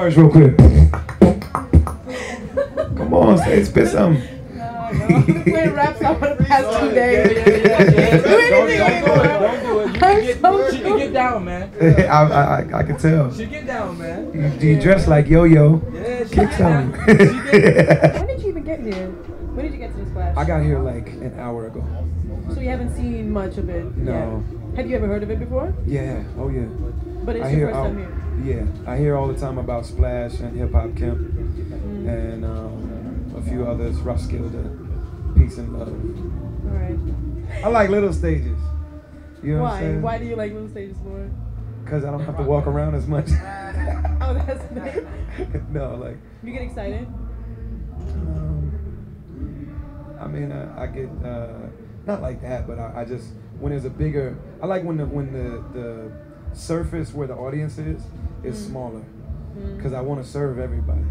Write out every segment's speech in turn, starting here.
verse real quick. Come on, say spit something. I've been playing rap song for the past 2 days. Don't do it. She can get down, man. I can tell. She get down, man. You dress like yo-yo. Yeah, she Kick some. When did you even get here? When did you get to the Splash? I got here like an hour ago. So you haven't seen much of it No. yet. Have you ever heard of it before? Yeah. Oh yeah. But it's I your hear first time here. Yeah, I hear all the time about Splash and Hip Hop Camp and a few others, Roskilde, Peace and Love. All right. I like little stages. You know what I'm Why? saying? Why do you like little stages more? Because I don't have to walk around as much. Oh, that's nice. No, like. You get excited? I mean, I get not like that, but I just when there's a bigger. I like when the surface where the audience is smaller, because I want to serve everybody.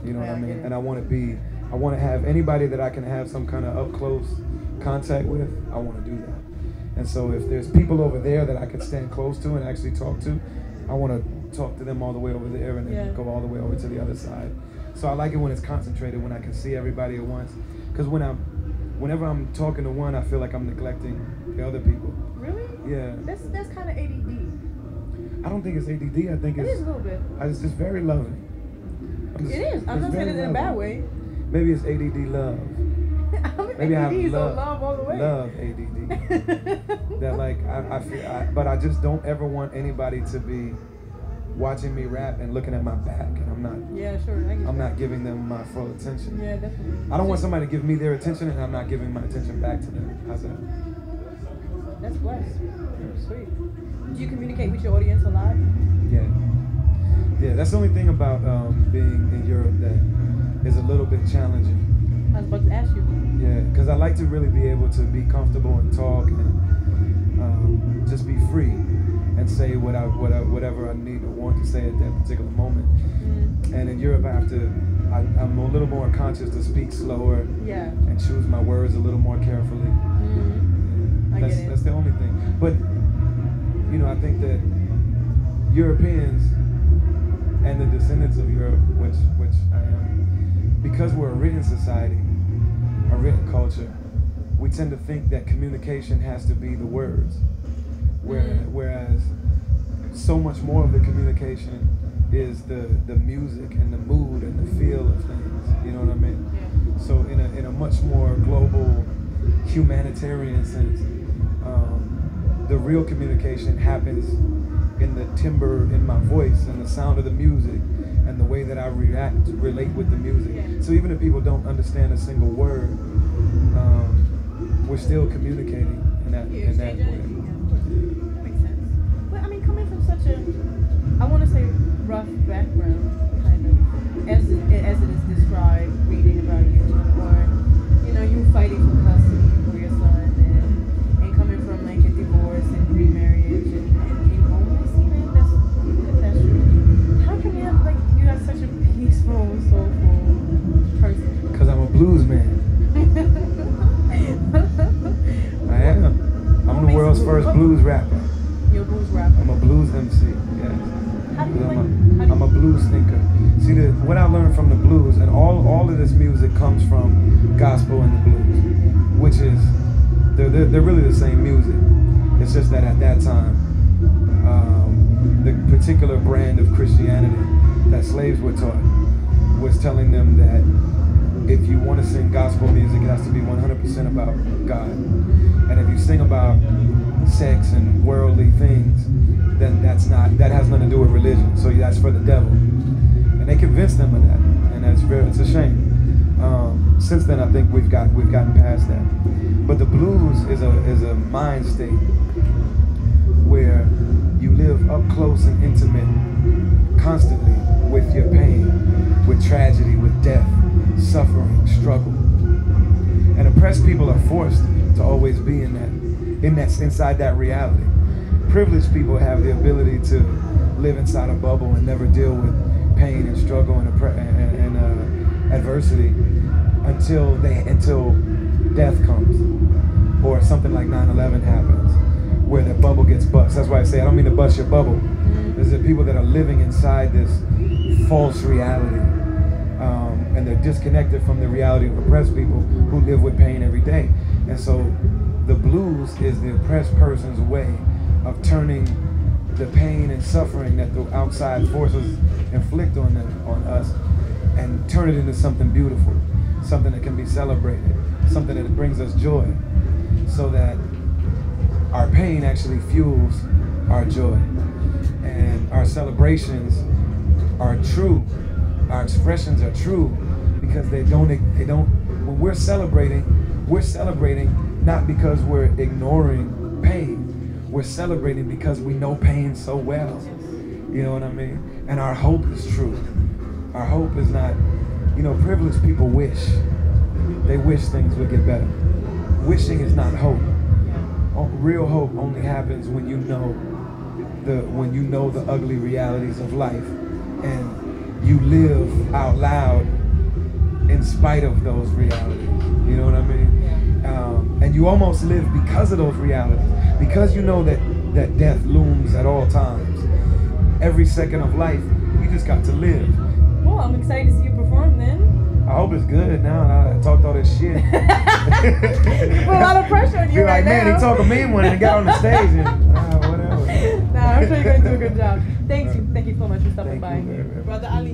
You know what I mean? And I want to have anybody that I can have some kind of up close contact with. I want to do that. And so if there's people over there that I can stand close to and actually talk to, I want to talk to them all the way over there and then go all the way over to the other side. So I like it when it's concentrated, when I can see everybody at once. Because whenever I'm talking to one, I feel like I'm neglecting the other people. Really? Yeah. That's kind of ADD. I don't think it's ADD. I think It is a little bit. It's just very loving. It is. I'm not saying it in a bad way. Maybe it's ADD love. Maybe ADD, I have so love all the way. Love ADD. That like I feel, but I just don't ever want anybody to be watching me rap and looking at my back, and I'm not. Yeah, sure. I'm not giving them my full attention. Yeah, definitely. I don't want somebody to give me their attention, and I'm not giving my attention back to them. How's that? That's blessed. Sweet. Do you communicate with your audience a lot? Yeah. Yeah, that's the only thing about being in Europe that is a little bit challenging. I was about to ask you. Yeah, because I like to really be able to be comfortable and talk and just be free and say whatever I need or want to say at that particular moment. And in Europe, I'm a little more conscious to speak slower and choose my words a little more carefully. That's the only thing. But you know, I think that Europeans and the descendants of Europe, which I am, because we're a written society, a written culture, we tend to think that communication has to be the words, whereas so much more of the communication is the music and the mood and the feel of things. You know what I mean? So in a much more global, humanitarian sense, the real communication happens in the timbre in my voice and the sound of the music and the way that I relate with the music. So even if people don't understand a single word, we're still communicating in that way. That makes sense. But I mean, coming from such a, I want to say rough background, kind of, as it is described, reading about you, or you fighting for custody for your son, and coming from like a divorce and remarriage and being homeless, even that's true. How can you have such a peaceful, soulful person? Because I'm a blues man. I am. I'm the world's first blues rapper. You're a blues rapper. I'm a blues MC. Yes. How do you I'm a blues thinker. See, what I learned from the blues, and all of this music comes from gospel and the blues, which is they're really the same music. It's just that at that time, the particular brand of Christianity that slaves were taught was telling them that if you want to sing gospel music, it has to be 100% about God. And if you sing about sex and worldly things, then that has nothing to do with religion. So that's for the devil. And they convinced them of that, and it's a shame. Since then, I think we've gotten past that. But the blues is a mind state where you live up close and intimate constantly with your pain, with tragedy, with death, suffering, struggle. And oppressed people are forced to always be inside that reality. Privileged people have the ability to live inside a bubble and never deal with pain and struggle and adversity until death comes, or something like 9/11 happens, where the bubble gets bust. That's why I say I don't mean to bust your bubble. There's the people that are living inside this false reality. And they're disconnected from the reality of oppressed people who live with pain every day. And so the blues is the oppressed person's way of turning the pain and suffering that the outside forces inflict on us, and turn it into something beautiful, something that can be celebrated, something that brings us joy, so that our pain actually fuels our joy, and our celebrations are true, our expressions are true, because they don't, when we're celebrating not because we're ignoring pain, we're celebrating because we know pain so well. You know what I mean? And our hope is true. Our hope is not, privileged people wish. They wish things would get better. Wishing is not hope. Real hope only happens when you know the ugly realities of life, and you live out loud in spite of those realities. You know what I mean? And you almost live because of those realities, because you know that death looms at all times. Every second of life, you just got to live. Well, I'm excited to see you perform then. I hope it's good now. I talked all this shit. You put a lot of pressure on you You're right like, man, now. he talked a mean one and got on the stage and whatever. Nah, I'm sure you're going to do a good job. Thank you so much for stopping by. Thank you. Brother Ali.